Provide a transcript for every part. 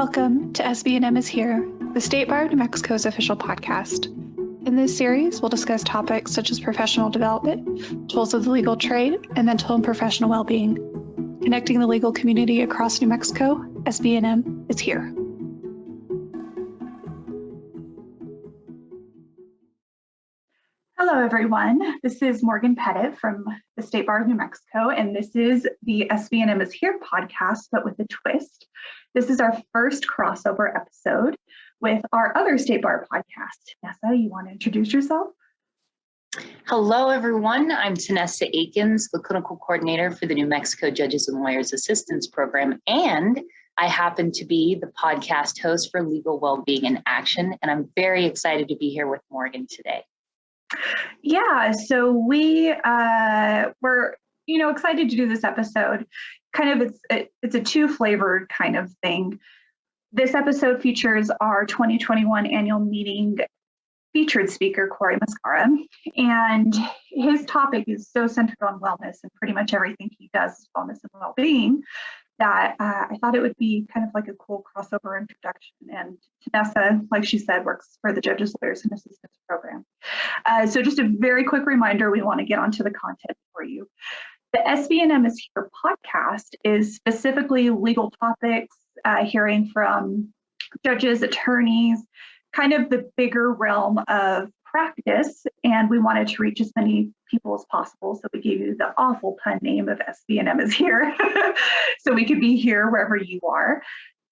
Welcome to SB&M is Here, the State Bar of New Mexico's official podcast. In this series, we'll discuss topics such as professional development, tools of the legal trade, and mental and professional well-being. Connecting the legal community across New Mexico, SB&M is here. Hello, everyone. This is Morgan Pettit from the State Bar of New Mexico, and this is the SB&M is Here podcast, but with a twist. This is our first crossover episode with our other State Bar podcast. Nessa, you want to introduce yourself? Hello, everyone. I'm Tanessa Akins, the clinical coordinator for the New Mexico Judges and Lawyers Assistance Program, and I happen to be the podcast host for Legal Wellbeing in Action, and I'm very excited to be here with Morgan today. Yeah, so we were, excited to do this episode. Kind of, it's a two-flavored kind of thing. This episode features our 2021 annual meeting featured speaker, Cory Muscara, and his topic is so centered on wellness, and pretty much everything he does is wellness and well-being, that I thought it would be kind of like a cool crossover introduction. And Tanessa, like she said, works for the Judges, Lawyers, and Assistance Program. So just a very quick reminder, we want to get onto the content for you. The SB&M is Here podcast is specifically legal topics, hearing from judges, attorneys, kind of the bigger realm of practice, and we wanted to reach as many people as possible, so we gave you the awful pun name of SB&M is Here, so we could be here wherever you are.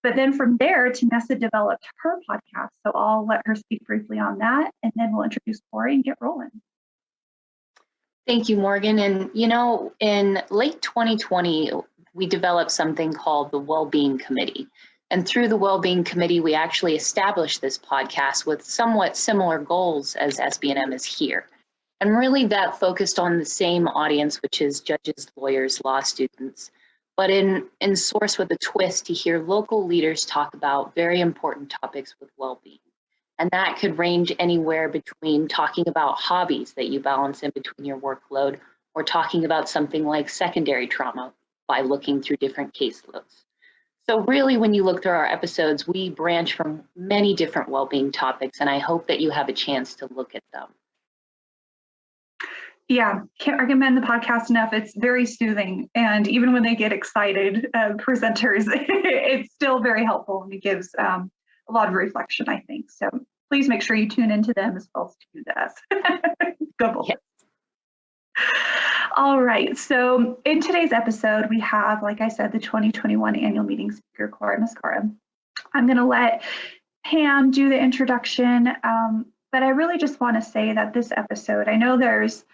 But then from there, Tanessa developed her podcast, so I'll let her speak briefly on that, and then we'll introduce Cory and get rolling. Thank you, Morgan. And in late 2020, we developed something called the Wellbeing Committee. And through the Wellbeing Committee, we actually established this podcast with somewhat similar goals as SB&M is Here. And really that focused on the same audience, which is judges, lawyers, law students, but in source with a twist to hear local leaders talk about very important topics with well-being. And that could range anywhere between talking about hobbies that you balance in between your workload, or talking about something like secondary trauma by looking through different caseloads. So really, when you look through our episodes, we branch from many different well-being topics, and I hope that you have a chance to look at them. Yeah, can't recommend the podcast enough. It's very soothing, and even when they get excited, presenters, it's still very helpful, and it gives a lot of reflection, I think. So please make sure you tune into them as well as tune to us. Go Bulls. Yes. All right, so in today's episode, we have, like I said, the 2021 annual meeting speaker, Cory Muscara. I'm going to let Pam do the introduction, but I really just want to say that this episode, I know there's,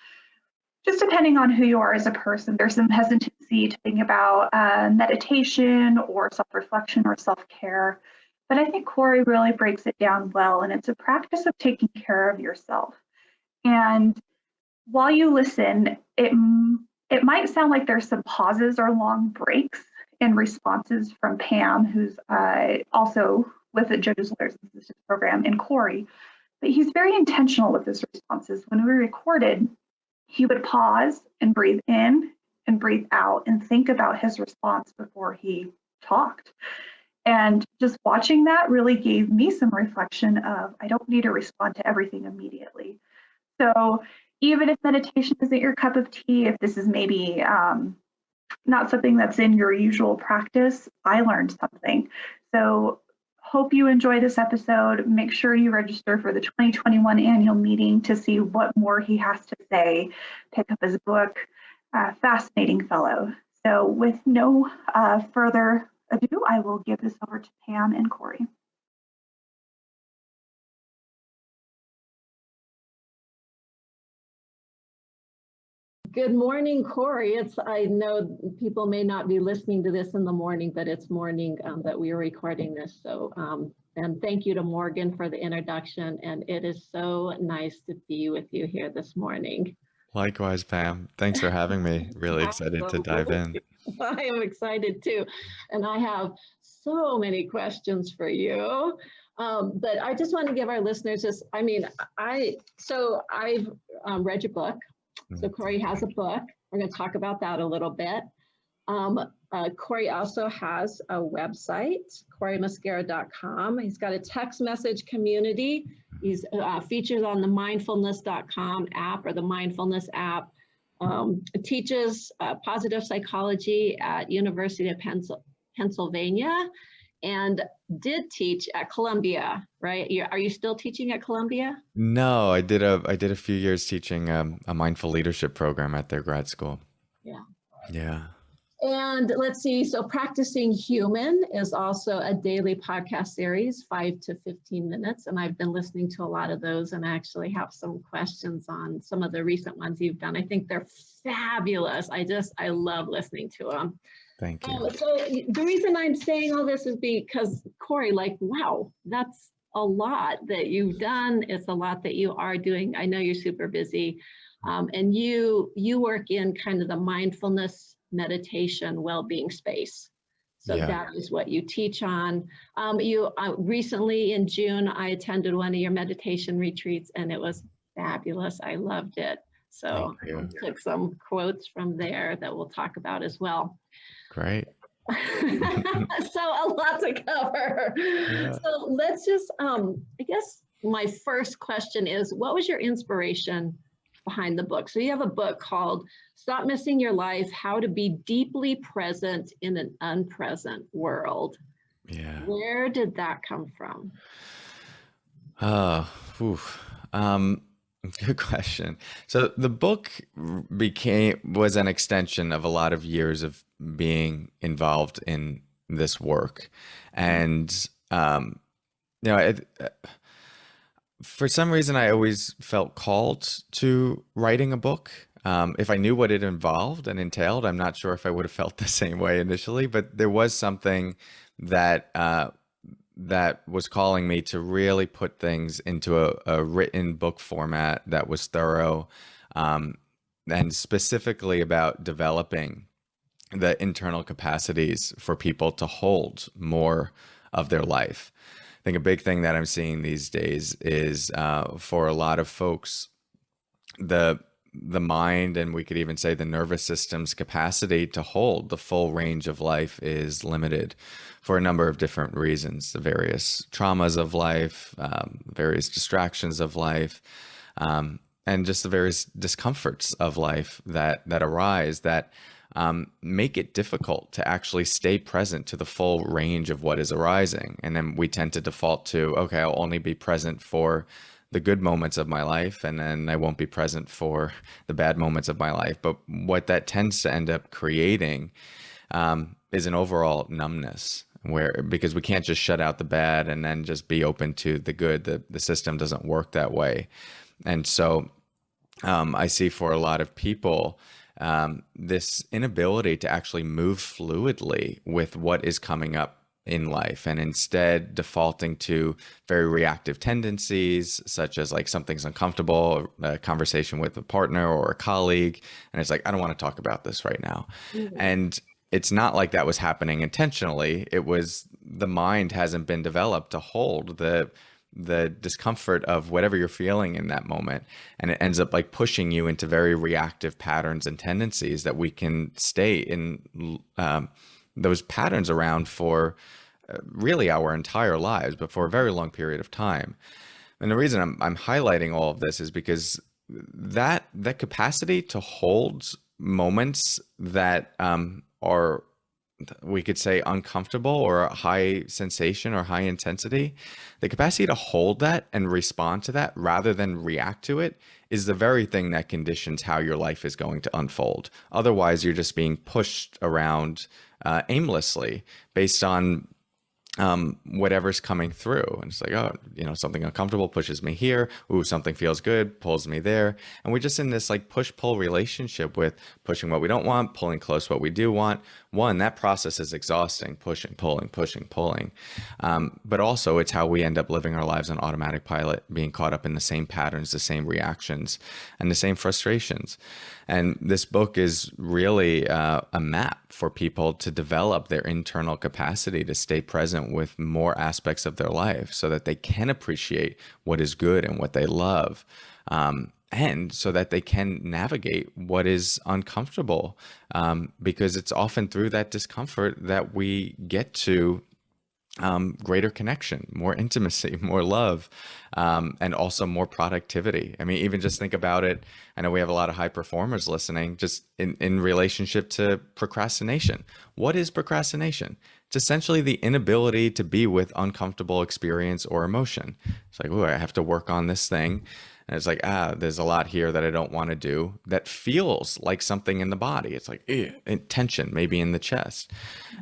just depending on who you are as a person, there's some hesitancy to think about meditation or self-reflection or self-care, but I think Cory really breaks it down well, and it's a practice of taking care of yourself. And while you listen, it might sound like there's some pauses or long breaks in responses from Pam, who's also with the Judges, Lawyers, and Assistance Program, and Cory, but he's very intentional with his responses. When we recorded, he would pause and breathe in and breathe out and think about his response before he talked. And just watching that really gave me some reflection of, I don't need to respond to everything immediately. So even if meditation isn't your cup of tea, if this is maybe not something that's in your usual practice, I learned something. So hope you enjoy this episode. Make sure you register for the 2021 annual meeting to see what more he has to say. Pick up his book, fascinating fellow. So with no further ado, I will give this over to Pam and Cory. Good morning, Cory. I know people may not be listening to this in the morning, but it's morning that we are recording this. So, and thank you to Morgan for the introduction. And it is so nice to be with you here this morning. Likewise, Pam. Thanks for having me. Really excited to dive in. I am excited too. And I have so many questions for you. But I just want to give our listeners this. I mean, I've read your book. So Cory has a book. We're going to talk about that a little bit. Cory also has a website, corymuscara.com. He's got a text message community. He's featured on the mindfulness.com app or the mindfulness app. Teaches positive psychology at University of Pennsylvania and did teach at Columbia, right? Are you still teaching at Columbia? No, I did a few years teaching a mindful leadership program at their grad school. Yeah. Yeah. And let's see, so Practicing Human is also a daily podcast series, 5 to 15 minutes. And I've been listening to a lot of those and actually have some questions on some of the recent ones you've done. I think they're fabulous. I love listening to them. Thank you. So the reason I'm saying all this is because, Cory, like, wow, that's a lot that you've done. It's a lot that you are doing. I know you're super busy. And you work in kind of the mindfulness, meditation, well-being space. So Yeah. that is what you teach on. Recently in June, I attended one of your meditation retreats and it was fabulous. I loved it. So I took some quotes from there that we'll talk about as well. Great. So a lot to cover. Yeah. So let's just, I guess my first question is, what was your inspiration behind the book? So you have a book called Stop Missing Your Life, How to Be Deeply Present in an Unpresent World. Yeah. Where did that come from? Good question. So the book was an extension of a lot of years of being involved in this work. And, for some reason, I always felt called to writing a book. If I knew what it involved and entailed, I'm not sure if I would have felt the same way initially, but there was something that that was calling me to really put things into a written book format that was thorough, and specifically about developing the internal capacities for people to hold more of their life. I think a big thing that I'm seeing these days is for a lot of folks, the mind, and we could even say the nervous system's capacity to hold the full range of life is limited for a number of different reasons. The various traumas of life, various distractions of life, and just the various discomforts of life that arise that make it difficult to actually stay present to the full range of what is arising. And then we tend to default to, okay, I'll only be present for the good moments of my life, and then I won't be present for the bad moments of my life. But what that tends to end up creating is an overall numbness, because we can't just shut out the bad and then just be open to the good. The system doesn't work that way. And so I see for a lot of people, this inability to actually move fluidly with what is coming up in life, and instead defaulting to very reactive tendencies, such as like something's uncomfortable, a conversation with a partner or a colleague, and it's like, I don't want to talk about this right now. Mm-hmm. And it's not like that was happening intentionally. It was the mind hasn't been developed to hold the discomfort of whatever you're feeling in that moment. And it ends up like pushing you into very reactive patterns and tendencies that we can stay in those patterns around for really our entire lives, but for a very long period of time. And the reason I'm highlighting all of this is because that capacity to hold moments that are, we could say, uncomfortable or high sensation or high intensity, the capacity to hold that and respond to that rather than react to it is the very thing that conditions how your life is going to unfold. Otherwise, you're just being pushed around aimlessly based on whatever's coming through. And it's like, oh, something uncomfortable pushes me here. Ooh, something feels good, pulls me there. And we're just in this like push-pull relationship with pushing what we don't want, pulling close what we do want. One, that process is exhausting, pushing, pulling, pushing, pulling. But also it's how we end up living our lives on automatic pilot, being caught up in the same patterns, the same reactions, and the same frustrations. And this book is really a map for people to develop their internal capacity to stay present with more aspects of their life so that they can appreciate what is good and what they love. end so that they can navigate what is uncomfortable, because it's often through that discomfort that we get to greater connection, more intimacy, more love, and also more productivity. I mean, even just think about it. I know we have a lot of high performers listening, just in relationship to procrastination. What is procrastination? It's essentially the inability to be with uncomfortable experience or emotion. It's like, oh, I have to work on this thing. And it's like, there's a lot here that I don't want to do that feels like something in the body. It's like tension, maybe in the chest.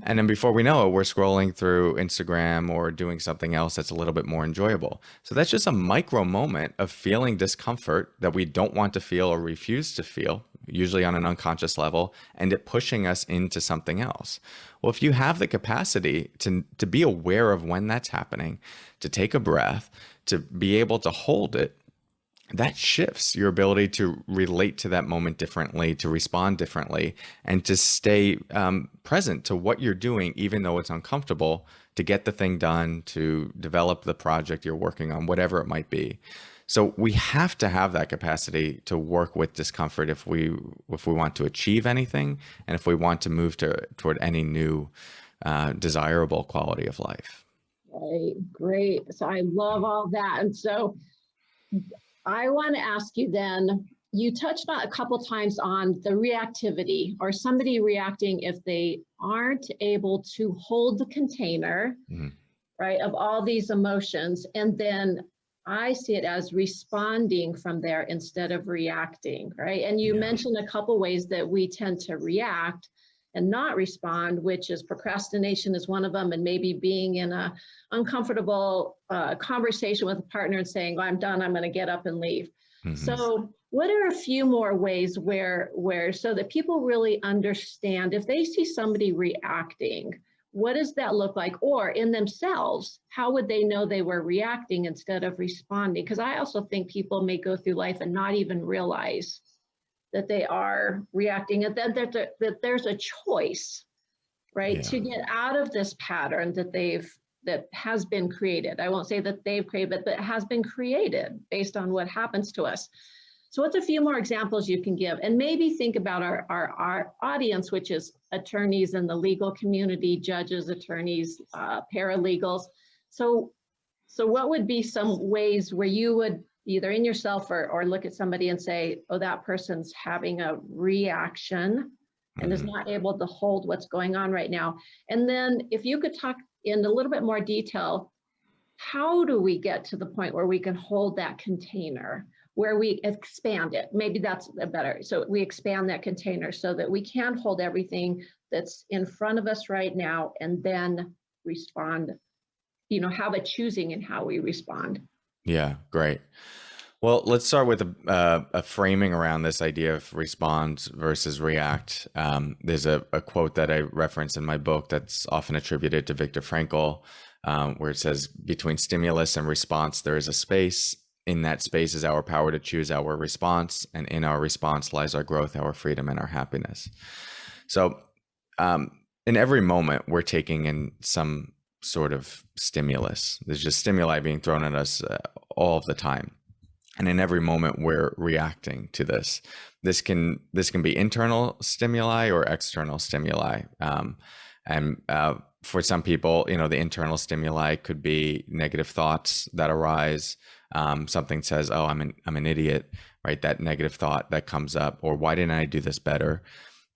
And then before we know it, we're scrolling through Instagram or doing something else that's a little bit more enjoyable. So that's just a micro moment of feeling discomfort that we don't want to feel or refuse to feel, usually on an unconscious level, and it pushing us into something else. Well, if you have the capacity to be aware of when that's happening, to take a breath, to be able to hold it, that shifts your ability to relate to that moment differently, to respond differently, and to stay present to what you're doing, even though it's uncomfortable, to get the thing done, to develop the project you're working on, whatever it might be. So we have to have that capacity to work with discomfort if we want to achieve anything, and if we want to move toward any new desirable quality of life. Right, great. So I love all that. And so I want to ask you then, you touched on a couple times on the reactivity, or somebody reacting if they aren't able to hold the container, right, of all these emotions. And then I see it as responding from there instead of reacting, right? And you mentioned a couple ways that we tend to react and not respond, which is procrastination is one of them, and maybe being in a uncomfortable conversation with a partner and saying, well, I'm done, I'm going to get up and leave. So what are a few more ways where so that people really understand, if they see somebody reacting, what does that look like? Or in themselves, how would they know they were reacting instead of responding? Because I also think people may go through life and not even realize that they are reacting, and then that there's a choice, right, to get out of this pattern that has been created. I won't say that they've created, but has been created based on what happens to us. So what's a few more examples you can give? And maybe think about our audience, which is attorneys in the legal community, judges, attorneys, paralegals. So what would be some ways where you would either in yourself or look at somebody and say, oh, that person's having a reaction and is not able to hold what's going on right now? And then if you could talk in a little bit more detail, how do we get to the point where we can hold that container, where we expand it? Maybe that's better. So we expand that container so that we can hold everything that's in front of us right now and then respond, have a choosing in how we respond. Yeah, great. Well, let's start with a framing around this idea of respond versus react. There's a quote that I reference in my book that's often attributed to Viktor Frankl, where it says, between stimulus and response, there is a space. In that space is our power to choose our response. And in our response lies our growth, our freedom, and our happiness. So in every moment, we're taking in some sort of stimulus. There's just stimuli being thrown at us all of the time. And in every moment, we're reacting to this. This can be internal stimuli or external stimuli. And for some people, the internal stimuli could be negative thoughts that arise. Something says, "Oh, I'm an idiot," right? That negative thought that comes up, or "Why didn't I do this better?"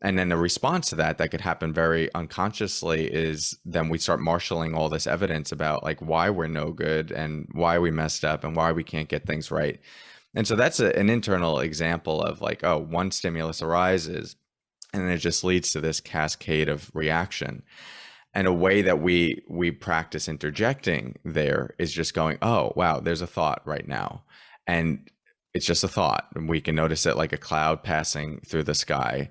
And then the response to that could happen very unconsciously is then we start marshaling all this evidence about like why we're no good and why we messed up and why we can't get things right. And so that's an internal example of like, oh, one stimulus arises and it just leads to this cascade of reaction. And a way that we practice interjecting there is just going, oh, wow, there's a thought right now. And it's just a thought, and we can notice it like a cloud passing through the sky.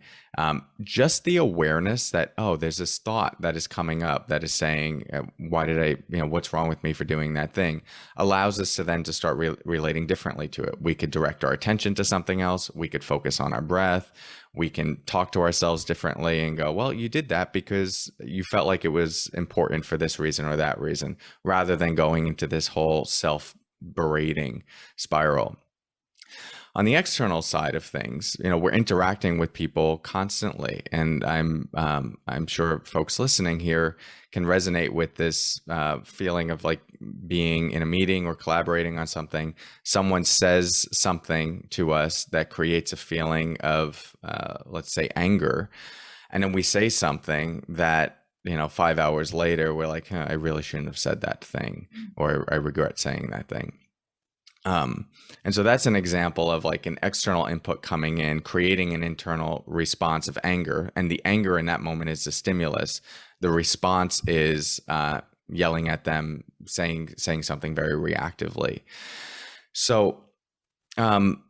Just the awareness that, oh, there's this thought that is coming up that is saying, why did I, what's wrong with me for doing that thing, allows us to then to start relating differently to it. We could direct our attention to something else. We could focus on our breath. We can talk to ourselves differently and go, well, you did that because you felt like it was important for this reason or that reason, rather than going into this whole self-berating spiral. On the external side of things, we're interacting with people constantly, and I'm sure folks listening here can resonate with this feeling of like being in a meeting or collaborating on something. Someone says something to us that creates a feeling of, let's say, anger, and then we say something that 5 hours later we're like, I really shouldn't have said that thing, or I regret saying that thing. And so that's an example of like an external input coming in, creating an internal response of anger. And the anger in that moment is the stimulus. The response is yelling at them, saying something very reactively. So I'm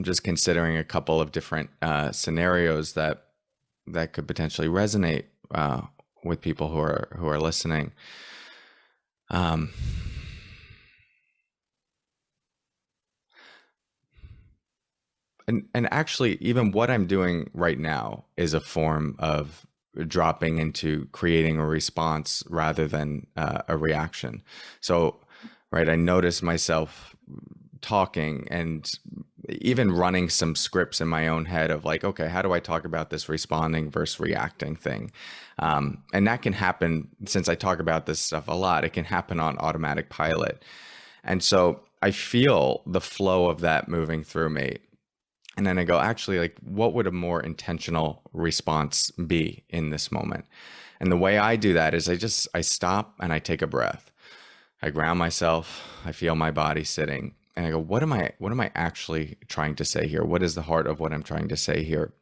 just considering a couple of different scenarios that could potentially resonate with people who are listening. And actually, even what I'm doing right now is a form of dropping into creating a response rather than a reaction. So, right, I notice myself talking and even running some scripts in my own head of like, okay, how do I talk about this responding versus reacting thing? And that can happen, since I talk about this stuff a lot, it can happen on automatic pilot. And so I feel the flow of that moving through me. And then I go, actually, like, what would a more intentional response be in this moment? And the way I do that is I stop and I take a breath. I ground myself. I feel my body sitting. And I go, what am I actually trying to say here? What is the heart of what I'm trying to say here?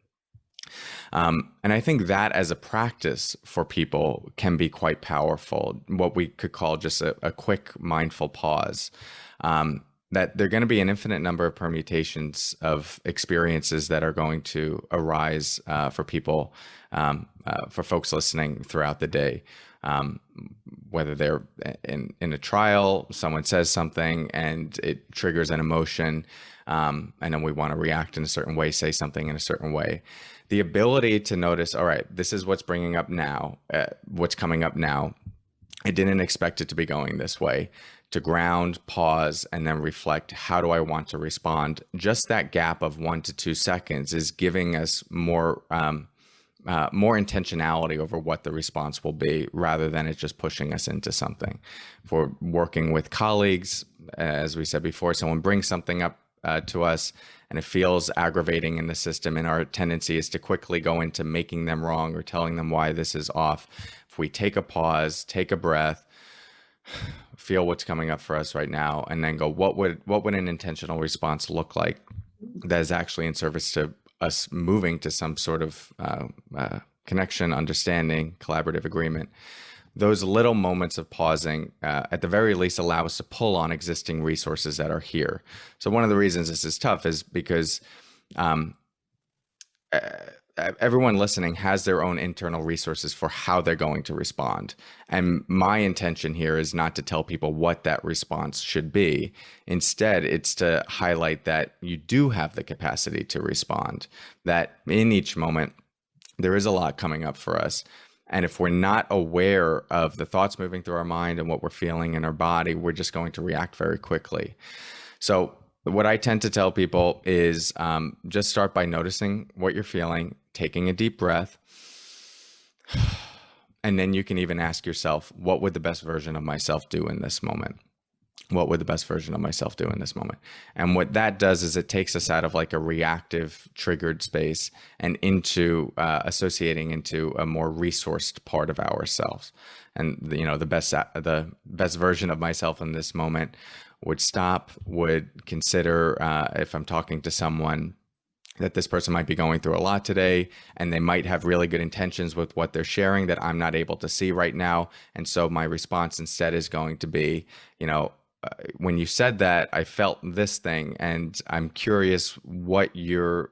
And I think that as a practice for people can be quite powerful, what we could call just a quick mindful pause. That there are going to be an infinite number of permutations of experiences that are going to arise for people, for folks listening throughout the day. Whether they're in a trial, someone says something and it triggers an emotion, and then we want to react in a certain way, say something in a certain way. The ability to notice, all right, this is what's bringing up now, what's coming up now. I didn't expect it to be going this way. To ground, pause, and then reflect, how do I want to respond? Just that gap of 1 to 2 seconds is giving us more intentionality over what the response will be, rather than it just pushing us into something. If we're working with colleagues, as we said before, someone brings something up to us and it feels aggravating in the system, and our tendency is to quickly go into making them wrong or telling them why this is off. If we take a pause, take a breath, feel what's coming up for us right now, and then go, what would an intentional response look like that is actually in service to us moving to some sort of connection, understanding, collaborative agreement. Those little moments of pausing, at the very least, allow us to pull on existing resources that are here. So one of the reasons this is tough is because everyone listening has their own internal resources for how they're going to respond. And my intention here is not to tell people what that response should be. Instead, it's to highlight that you do have the capacity to respond, that in each moment, there is a lot coming up for us. And if we're not aware of the thoughts moving through our mind and what we're feeling in our body, we're just going to react very quickly. So what I tend to tell people is just start by noticing what you're feeling, taking a deep breath, and then you can even ask yourself, what would the best version of myself do in this moment? What would the best version of myself do in this moment? And what that does is it takes us out of like a reactive, triggered space and into associating into a more resourced part of ourselves. And the best version of myself in this moment would stop, would consider if I'm talking to someone, that this person might be going through a lot today, and they might have really good intentions with what they're sharing that I'm not able to see right now. And so my response instead is going to be, when you said that, I felt this thing, and I'm curious what you're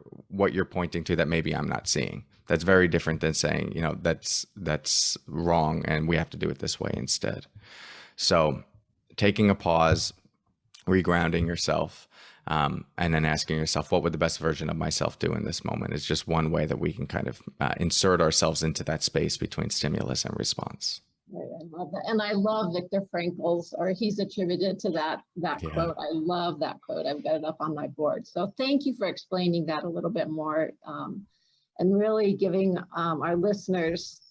pointing to that maybe I'm not seeing. That's very different than saying, that's wrong and we have to do it this way instead. So taking a pause, regrounding yourself, and then asking yourself, what would the best version of myself do in this moment, is just one way that we can kind of insert ourselves into that space between stimulus and response. Right, I love that. And I love Viktor Frankl's, or he's attributed to that Yeah. quote. I love that quote. I've got it up on my board. So thank you for explaining that a little bit more, and really giving our listeners,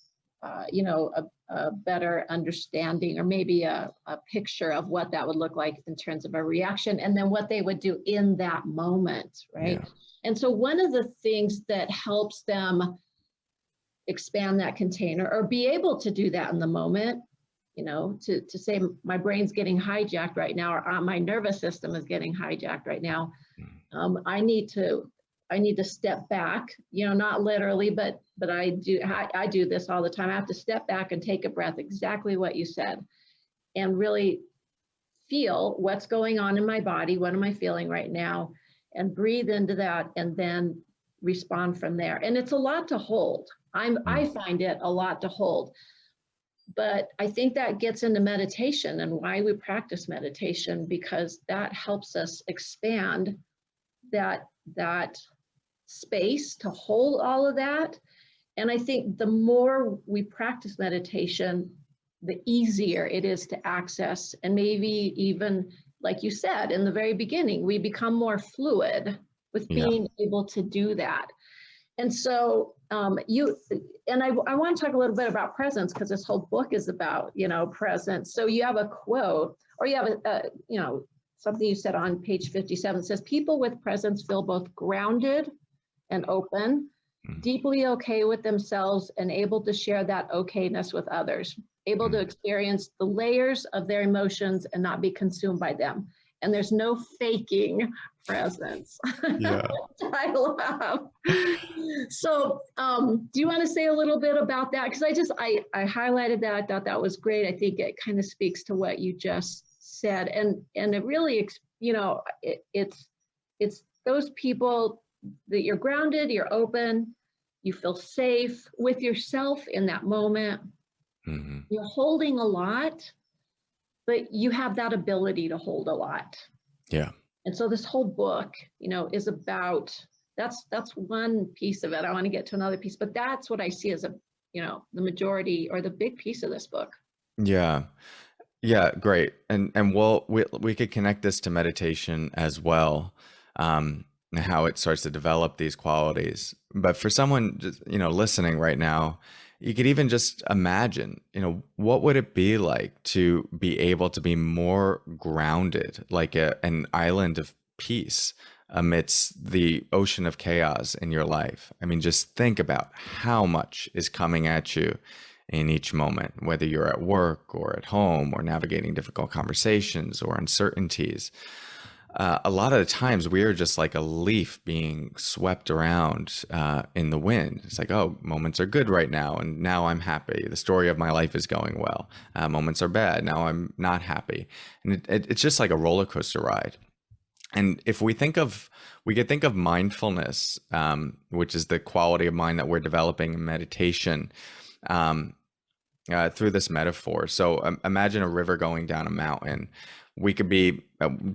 a better understanding, or maybe a picture of what that would look like in terms of a reaction, and then what they would do in that moment, right? Yeah. And so one of the things that helps them expand that container or be able to do that in the moment, to say my brain's getting hijacked right now, or my nervous system is getting hijacked right now. I need to step back, not literally, but I do this all the time. I have to step back and take a breath, exactly what you said, and really feel what's going on in my body. What am I feeling right now? And breathe into that, and then respond from there. And it's a lot to hold. I find it a lot to hold. But I think that gets into meditation and why we practice meditation, because that helps us expand that space to hold all of that. And I think the more we practice meditation, the easier it is to access. And maybe even, like you said in the very beginning, we become more fluid with being able to do that. And so I want to talk a little bit about presence, because this whole book is about, presence. So you have a quote, or you have something you said on page 57. It says, people with presence feel both grounded and open, deeply okay with themselves, and able to share that okayness with others, able to experience the layers of their emotions and not be consumed by them. And there's no faking presence. Yeah. I love. So do you want to say a little bit about that? Because I highlighted that. I thought that was great. I think it kind of speaks to what you just said. And it really, it's those people that you're grounded, you're open, you feel safe with yourself in that moment. Mm-hmm. You're holding a lot, but you have that ability to hold a lot. Yeah. And so this whole book, is about, that's one piece of it. I want to get to another piece, but that's what I see as the majority or the big piece of this book. Yeah. Yeah. Great. And we could connect this to meditation as well. How it starts to develop these qualities. But for someone just, listening right now, you could even just imagine, what would it be like to be able to be more grounded, like an island of peace amidst the ocean of chaos in your life? I mean, just think about how much is coming at you in each moment, whether you're at work or at home or navigating difficult conversations or uncertainties. A lot of the times we are just like a leaf being swept around in the wind. It's like, oh, moments are good right now, and now I'm happy. The story of my life is going well. Moments are bad. Now I'm not happy. And it's just like a roller coaster ride. And if we could think of mindfulness, which is the quality of mind that we're developing in meditation, through this metaphor. So imagine a river going down a mountain. We could be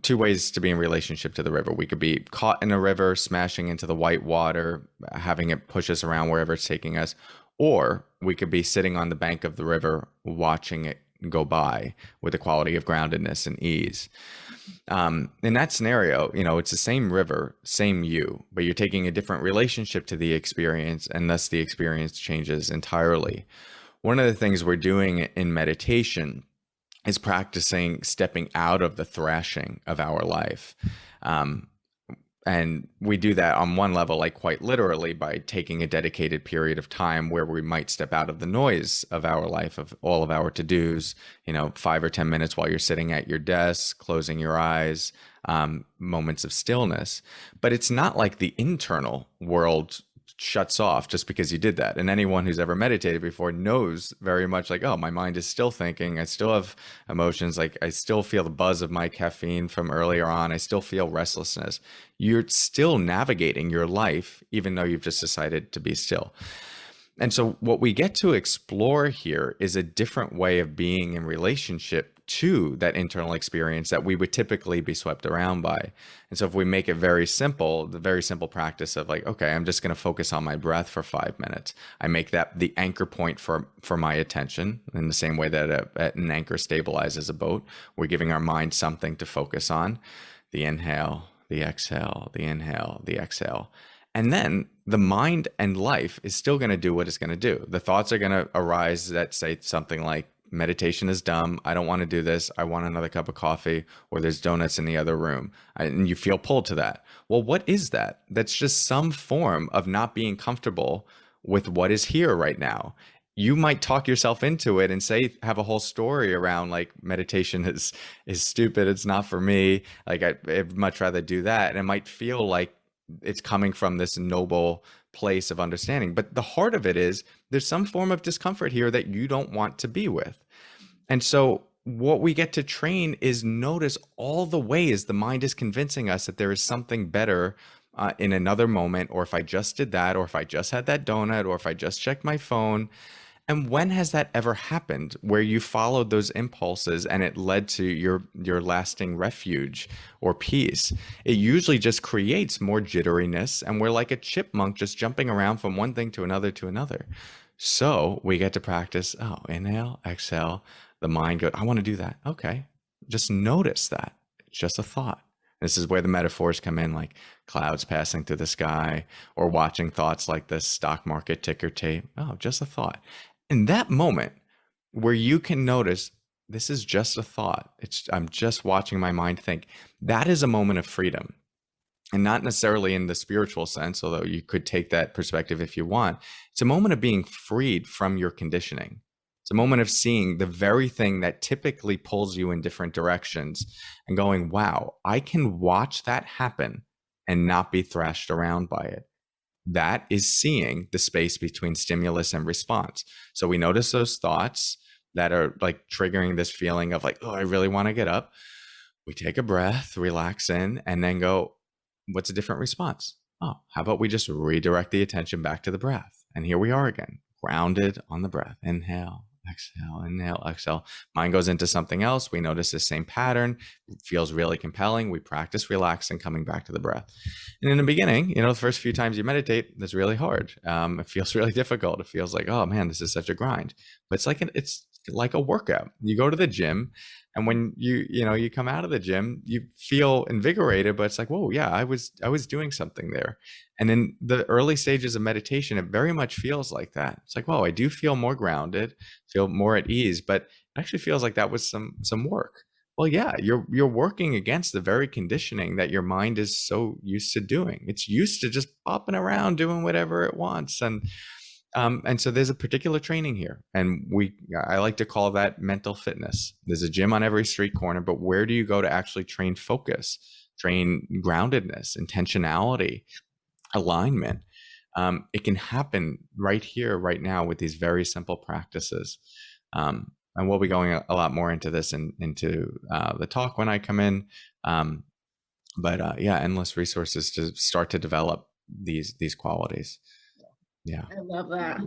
two ways to be in relationship to the river. We could be caught in a river, smashing into the white water, having it push us around wherever it's taking us. Or we could be sitting on the bank of the river, watching it go by with a quality of groundedness and ease. In that scenario, it's the same river, same you, but you're taking a different relationship to the experience, and thus the experience changes entirely. One of the things we're doing in meditation is practicing stepping out of the thrashing of our life. And we do that on one level, like quite literally, by taking a dedicated period of time where we might step out of the noise of our life, of all of our to-dos, 5 or 10 minutes while you're sitting at your desk, closing your eyes, moments of stillness. But it's not like the internal world shuts off just because you did that. And anyone who's ever meditated before knows very much like, oh, my mind is still thinking. I still have emotions. Like I still feel the buzz of my caffeine from earlier on. I still feel restlessness. You're still navigating your life, even though you've just decided to be still. And so what we get to explore here is a different way of being in relationship to that internal experience that we would typically be swept around by. And so if we make it very simple, the very simple practice of like, okay, I'm just going to focus on my breath for 5 minutes. I make that the anchor point for my attention, in the same way that an anchor stabilizes a boat. We're giving our mind something to focus on. The inhale, the exhale, the inhale, the exhale. And then the mind and life is still going to do what it's going to do. The thoughts are going to arise that say something like, meditation is dumb. I don't want to do this. I want another cup of coffee, or there's donuts in the other room. And you feel pulled to that. Well, what is that? That's just some form of not being comfortable with what is here right now. You might talk yourself into it and have a whole story around like meditation is stupid. It's not for me. Like I'd much rather do that. And it might feel like it's coming from this noble place of understanding. But the heart of it is there's some form of discomfort here that you don't want to be with. And so what we get to train is notice all the ways the mind is convincing us that there is something better in another moment, or if I just did that, or if I just had that donut, or if I just checked my phone. And when has that ever happened where you followed those impulses and it led to your lasting refuge or peace? It usually just creates more jitteriness, and we're like a chipmunk just jumping around from one thing to another to another. So we get to practice, inhale, exhale. The mind goes, I want to do that. Okay. Just notice that. It's just a thought. This is where the metaphors come in, like clouds passing through the sky, or watching thoughts like the stock market ticker tape. Oh, just a thought. In that moment where you can notice this is just a thought, I'm just watching my mind think, that is a moment of freedom. And not necessarily in the spiritual sense, although you could take that perspective if you want. It's a moment of being freed from your conditioning. It's a moment of seeing the very thing that typically pulls you in different directions and going, wow, I can watch that happen and not be thrashed around by it. That is seeing the space between stimulus and response. So we notice those thoughts that are like triggering this feeling of like, oh, I really want to get up. We take a breath, relax in, and then go, what's a different response? Oh, how about we just redirect the attention back to the breath? And here we are again, grounded on the breath. Inhale, exhale, inhale, exhale. Mind goes into something else. We notice the same pattern. It feels really compelling. We practice relaxing, coming back to the breath. And in the beginning, the first few times you meditate, that's really hard. It feels really difficult. It feels like, oh man, this is such a grind. But it's like a workout. You go to the gym, and when you come out of the gym, you feel invigorated, but it's like, whoa, yeah, I was doing something there. And in the early stages of meditation, it very much feels like that. It's like, whoa, I do feel more grounded, feel more at ease, but it actually feels like that was some work. Well, yeah, you're working against the very conditioning that your mind is so used to doing. It's used to just popping around doing whatever it wants. And so there's a particular training here, and I like to call that mental fitness. There's a gym on every street corner, but where do you go to actually train focus, train groundedness, intentionality, alignment? It can happen right here, right now, with these very simple practices. And we'll be going a lot more into this into the talk when I come in. But endless resources to start to develop these qualities. Yeah. I love that.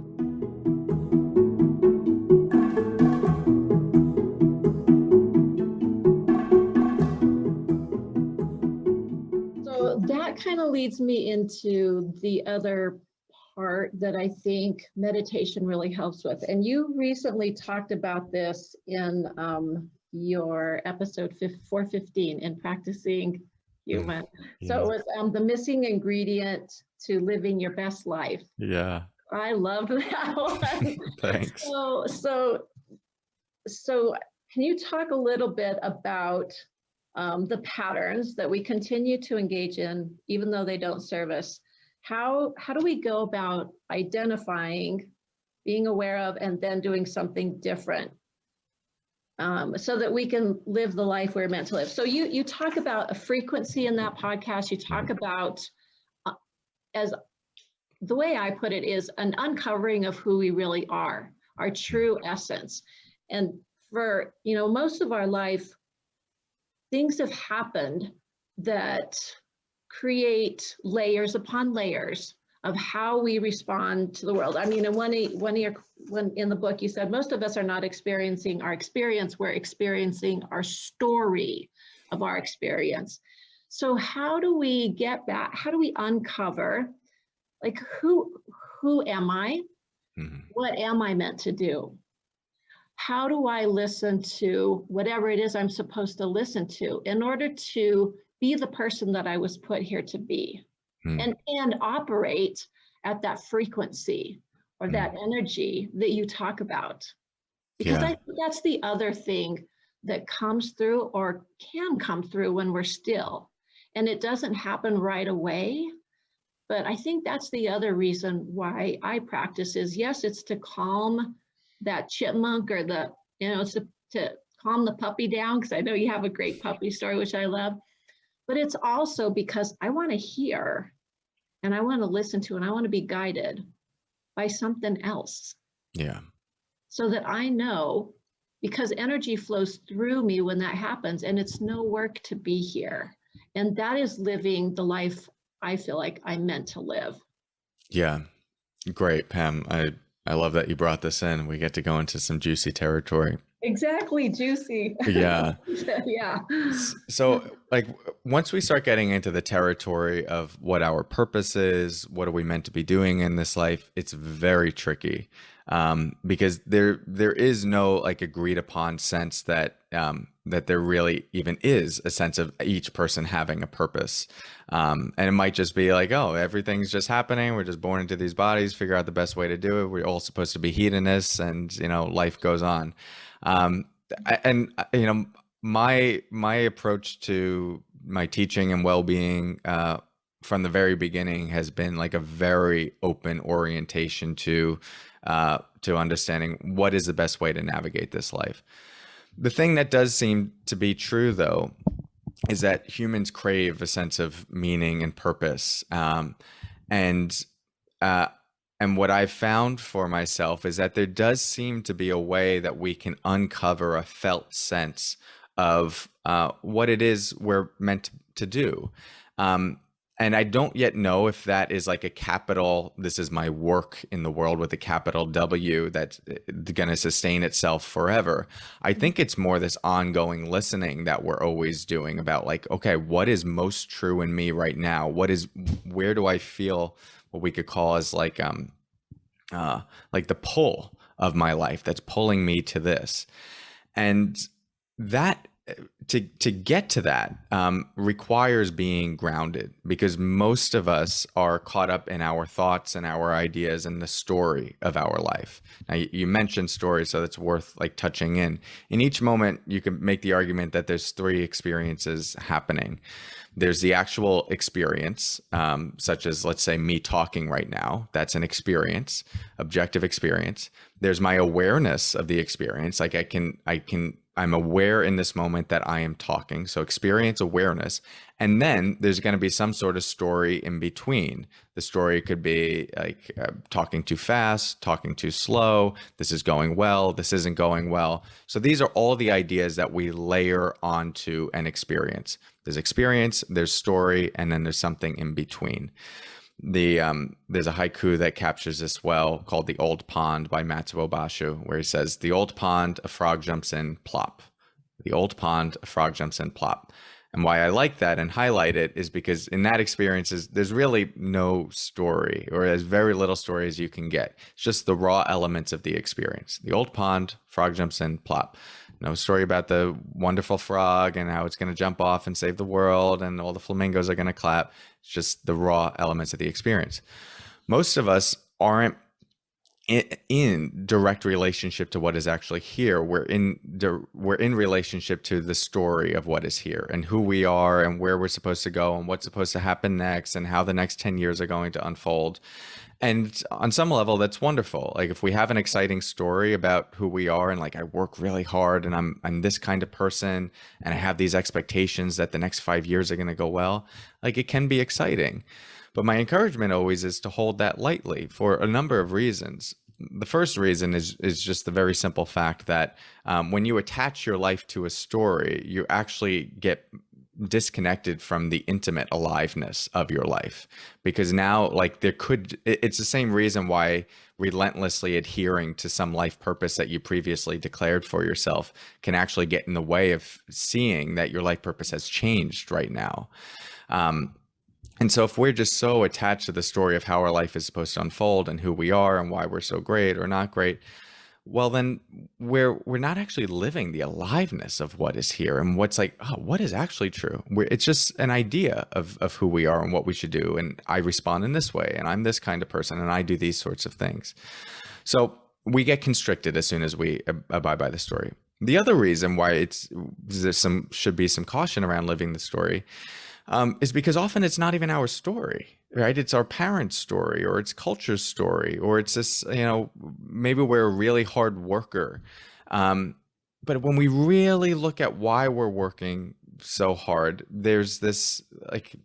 So that kind of leads me into the other part that I think meditation really helps with. And you recently talked about this in your episode 415 in Practicing Human. So it was the missing ingredient to living your best life. Yeah. I love that one. Thanks. So can you talk a little bit about the patterns that we continue to engage in, even though they don't serve us? How do we go about identifying, being aware of, and then doing something different so that we can live the life we're meant to live? So you talk about a frequency in that podcast. You talk about, as the way I put it, is an uncovering of who we really are, our true essence. And for most of our life, things have happened that create layers upon layers of how we respond to the world. I mean, when in the book, you said most of us are not experiencing our experience, we're experiencing our story of our experience. So how do we get back? How do we uncover, like, who am I? Mm-hmm. What am I meant to do? How do I listen to whatever it is I'm supposed to listen to in order to be the person that I was put here to be, and operate at that frequency or that energy that you talk about? Because I think that's the other thing that comes through or can come through when we're still. And it doesn't happen right away. But I think that's the other reason why I practice is, yes, it's to calm that chipmunk or it's to calm the puppy down, because I know you have a great puppy story, which I love. But it's also because I want to hear and I want to listen to and I want to be guided by something else. Yeah. So that I know, because energy flows through me when that happens, and it's no work to be here. And that is living the life I feel like I'm meant to live. Yeah. Great, Pam. I love that you brought this in. We get to go into some juicy territory. Exactly. Juicy. Yeah. Yeah. So, like, once we start getting into the territory of what our purpose is, what are we meant to be doing in this life, it's very tricky, because there is no like agreed upon sense that that there really even is a sense of each person having a purpose. And it might just be like, oh, everything's just happening. We're just born into these bodies, figure out the best way to do it. We're all supposed to be hedonists, and life goes on. My approach to my teaching and well-being from the very beginning has been like a very open orientation to understanding what is the best way to navigate this life. The thing that does seem to be true, though, is that humans crave a sense of meaning and purpose, and what I've found for myself is that there does seem to be a way that we can uncover a felt sense of what it is we're meant to do. And I don't yet know if that is like a capital, this is my work in the world with a capital W that's going to sustain itself forever. I think it's more this ongoing listening that we're always doing about like, okay, what is most true in me right now? Where do I feel what we could call as like the pull of my life that's pulling me to this? And that to get to that requires being grounded, because most of us are caught up in our thoughts and our ideas and the story of our life. Now, you mentioned stories, so that's worth like touching in. In each moment, you can make the argument that there's three experiences happening. There's the actual experience, such as, let's say, me talking right now. That's an experience, objective experience. There's my awareness of the experience. Like I'm aware in this moment that I am talking. So experience, awareness. And then there's going to be some sort of story in between. The story could be like talking too fast, talking too slow. This is going well. This isn't going well. So these are all the ideas that we layer onto an experience. There's experience, there's story, and then there's something in between. There's a haiku that captures this well called "The Old Pond" by Matsuo Basho, where he says, "The old pond, a frog jumps in, plop. The old pond, a frog jumps in, plop." And why I like that and highlight it is because in that experience, there's really no story, or as very little story as you can get. It's just the raw elements of the experience. The old pond, frog jumps in, plop. No story about the wonderful frog and how it's going to jump off and save the world and all the flamingos are going to clap. It's just the raw elements of the experience. Most of us aren't in direct relationship to what is actually here. We're in relationship to the story of what is here and who we are and where we're supposed to go and what's supposed to happen next and how the next 10 years are going to unfold. And on some level, that's wonderful. Like if we have an exciting story about who we are and like I work really hard and I'm this kind of person and I have these expectations that the next 5 years are going to go well, like it can be exciting. But my encouragement always is to hold that lightly for a number of reasons. The first reason is just the very simple fact that when you attach your life to a story, you actually get disconnected from the intimate aliveness of your life, because now like it's the same reason why relentlessly adhering to some life purpose that you previously declared for yourself can actually get in the way of seeing that your life purpose has changed right now. And so if we're just so attached to the story of how our life is supposed to unfold and who we are and why we're so great or not great, well, then we're not actually living the aliveness of what is here and what's like, oh, what is actually true. It's just an idea of who we are and what we should do. And I respond in this way, and I'm this kind of person, and I do these sorts of things. So we get constricted as soon as we abide by the story. The other reason why should be some caution around living the story is because often it's not even our story, right? It's our parents' story, or it's culture's story, or it's this, maybe we're a really hard worker. But when we really look at why we're working so hard, there's this, like,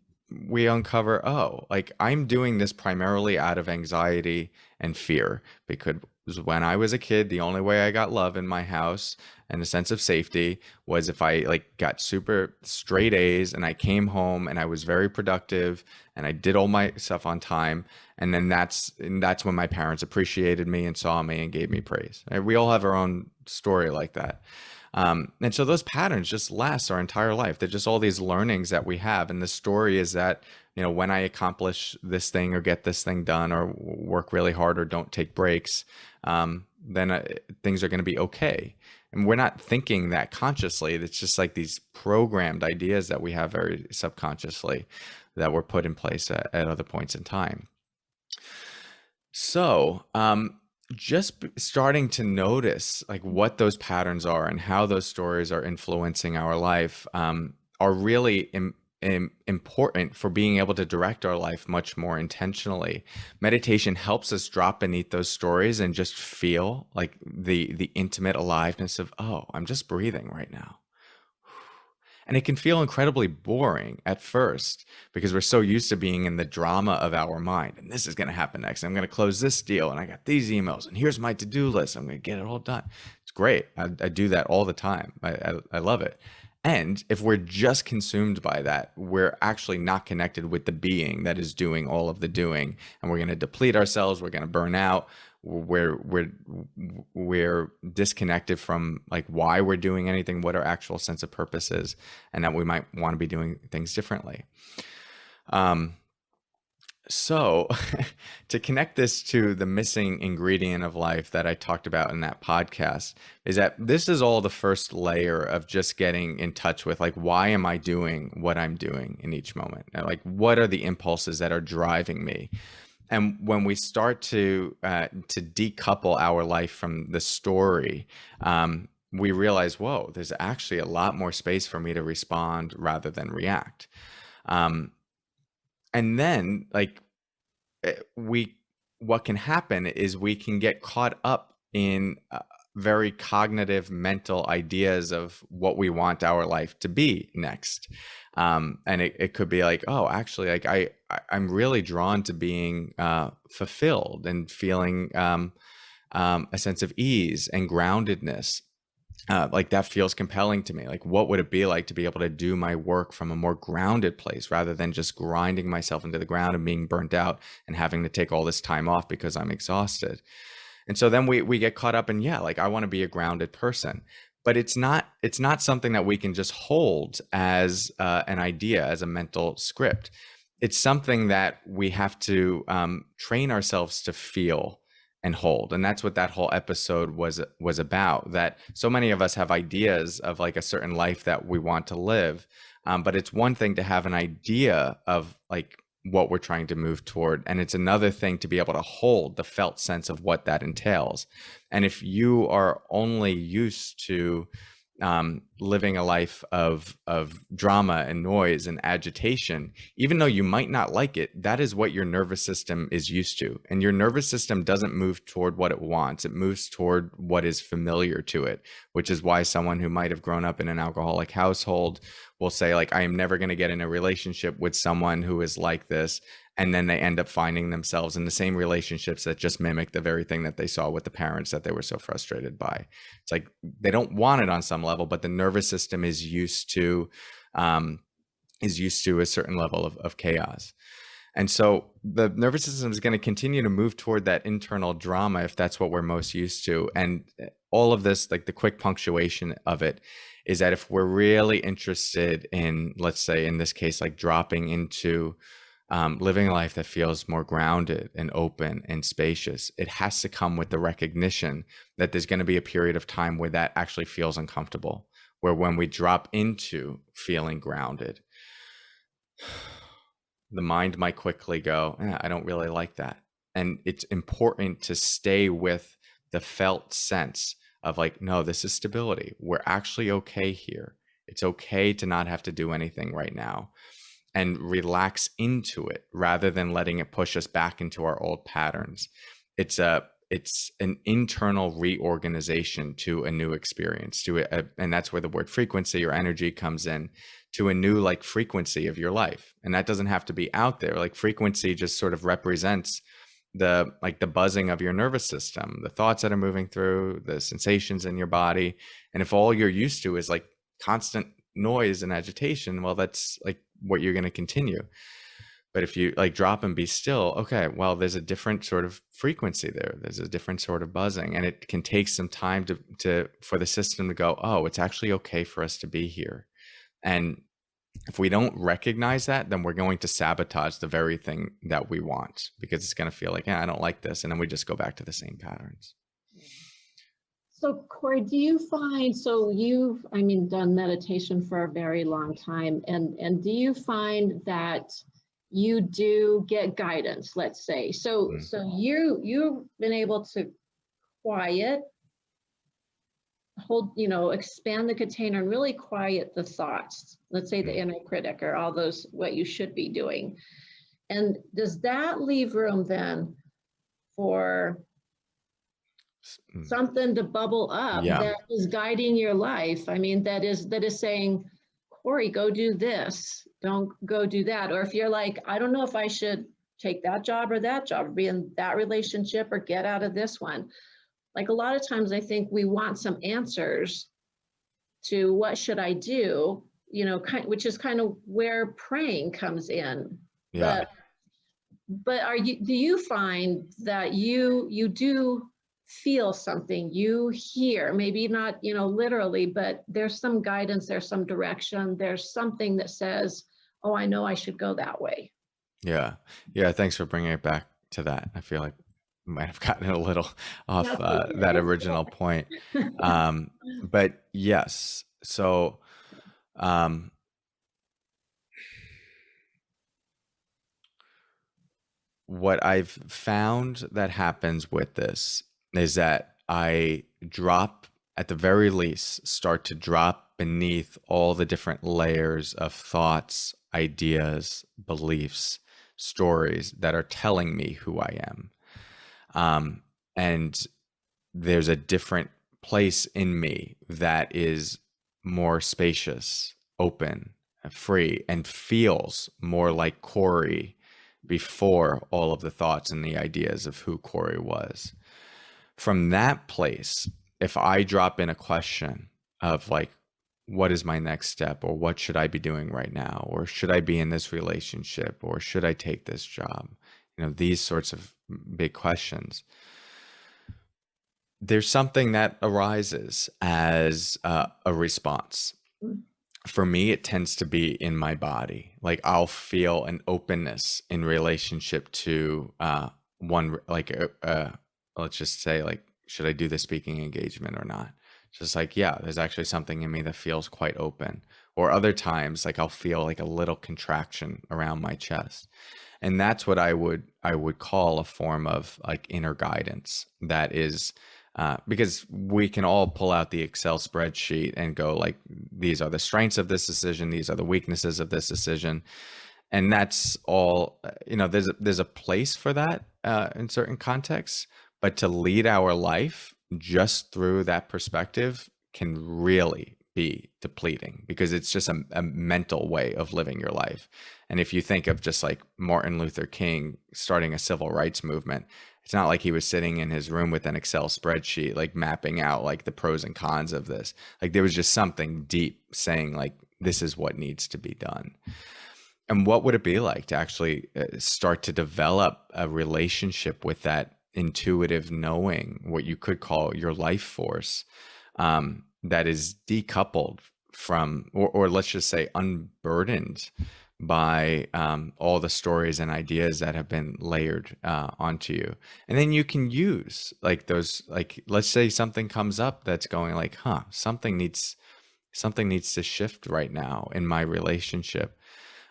we uncover, oh, like I'm doing this primarily out of anxiety and fear, because when I was a kid, the only way I got love in my house and a sense of safety was if I like got super straight A's and I came home and I was very productive and I did all my stuff on time. And then that's when my parents appreciated me and saw me and gave me praise. Right? We all have our own story like that. And so those patterns just last our entire life. They're just all these learnings that we have. And the story is that, when I accomplish this thing or get this thing done or work really hard or don't take breaks, then things are going to be okay. And we're not thinking that consciously. It's just like these programmed ideas that we have very subconsciously that were put in place at other points in time. So, just starting to notice like what those patterns are and how those stories are influencing our life are really important for being able to direct our life much more intentionally. Meditation helps us drop beneath those stories and just feel like the intimate aliveness of, oh, I'm just breathing right now. And it can feel incredibly boring at first because we're so used to being in the drama of our mind. And this is going to happen next. I'm going to close this deal. And I got these emails. And here's my to-do list. I'm going to get it all done. It's great. I do that all the time. I love it. And if we're just consumed by that, we're actually not connected with the being that is doing all of the doing. And we're going to deplete ourselves. We're going to burn out. We're disconnected from like why we're doing anything, what our actual sense of purpose is, and that we might want to be doing things differently. So to connect this to the missing ingredient of life that I talked about in that podcast is that this is all the first layer of just getting in touch with like, why am I doing what I'm doing in each moment? Like, what are the impulses that are driving me? And when we start to decouple our life from the story, we realize, whoa, there's actually a lot more space for me to respond rather than react. And then, like, what can happen is we can get caught up in very cognitive, mental ideas of what we want our life to be next. And it could be like, oh, actually, like I'm really drawn to being fulfilled and feeling a sense of ease and groundedness. Like that feels compelling to me. Like, what would it be like to be able to do my work from a more grounded place rather than just grinding myself into the ground and being burnt out and having to take all this time off because I'm exhausted. And so then we get caught up in, yeah, like I want to be a grounded person, but it's not something that we can just hold as an idea, as a mental script. It's something that we have to train ourselves to feel and hold. And that's what that whole episode was about, that so many of us have ideas of like a certain life that we want to live. But it's one thing to have an idea of like what we're trying to move toward. And it's another thing to be able to hold the felt sense of what that entails. And if you are only used to living a life of drama and noise and agitation, even though you might not like it, that is what your nervous system is used to. And your nervous system doesn't move toward what it wants. It moves toward what is familiar to it, which is why someone who might have grown up in an alcoholic household will say, like, I am never going to get in a relationship with someone who is like this. And then they end up finding themselves in the same relationships that just mimic the very thing that they saw with the parents that they were so frustrated by. It's like they don't want it on some level, but the nervous system is used to is used to a certain level of chaos. And so the nervous system is going to continue to move toward that internal drama if that's what we're most used to. And all of this, like the quick punctuation of it, is that if we're really interested in, let's say in this case, like dropping into living a life that feels more grounded and open and spacious, it has to come with the recognition that there's going to be a period of time where that actually feels uncomfortable, where when we drop into feeling grounded, the mind might quickly go, I don't really like that. And it's important to stay with the felt sense of like, no, this is stability. We're actually okay here. It's okay to not have to do anything right now, and relax into it rather than letting it push us back into our old patterns. It's an internal reorganization to a new experience, and that's where the word frequency or energy comes in, to a new like frequency of your life. And that doesn't have to be out there. Like frequency just sort of represents the buzzing of your nervous system, the thoughts that are moving through, the sensations in your body. And if all you're used to is like constant noise and agitation, well, that's like what you're going to continue. But if you like drop and be still, okay, well, there's a different sort of frequency there. There's a different sort of buzzing, and it can take some time for the system to go, oh, it's actually okay for us to be here. And if we don't recognize that, then we're going to sabotage the very thing that we want, because it's going to feel like, I don't like this. And then we just go back to the same patterns. So Cory, do you find, so you've, done meditation for a very long time, and do you find that you do get guidance, let's say? So you've been able to quiet, expand the container and really quiet the thoughts, let's say the inner critic or all those, what you should be doing. And does that leave room then for something to bubble up that is guiding your life? That is saying, Cory, go do this, don't go do that. Or if you're like, I don't know if I should take that job or that job, or be in that relationship or get out of this one. Like a lot of times I think we want some answers to what should I do, which is kind of where praying comes in. Yeah. But do you find that you do feel something, you hear, maybe not, literally, but there's some guidance, there's some direction, there's something that says, oh, I know I should go that way? Yeah. Thanks for bringing it back to that. I feel like I might have gotten a little off that original point. But yes. So, what I've found that happens with this is that I at the very least, start to drop beneath all the different layers of thoughts, ideas, beliefs, stories that are telling me who I am. And there's a different place in me that is more spacious, open, free, and feels more like Cory before all of the thoughts and the ideas of who Cory was. From that place, if I drop in a question of like, what is my next step, or what should I be doing right now, or should I be in this relationship, or should I take this job, these sorts of big questions, there's something that arises as a response. For me, it tends to be in my body. Like I'll feel an openness in relationship to let's just say, like, should I do the speaking engagement or not? Just like, there's actually something in me that feels quite open. Or other times, like I'll feel like a little contraction around my chest. And that's what I would call a form of like inner guidance. That is, because we can all pull out the Excel spreadsheet and go like, these are the strengths of this decision, these are the weaknesses of this decision. And that's all, there's a place for that in certain contexts. But to lead our life just through that perspective can really be depleting, because it's just a mental way of living your life. And if you think of just like Martin Luther King starting a civil rights movement, it's not like he was sitting in his room with an Excel spreadsheet, like mapping out like the pros and cons of this. Like there was just something deep saying like, this is what needs to be done. And what would it be like to actually start to develop a relationship with that intuitive knowing, what you could call your life force, that is decoupled from, or let's just say unburdened by all the stories and ideas that have been layered onto you. And then you can use like those, like, let's say something comes up that's going like, something needs to shift right now in my relationship.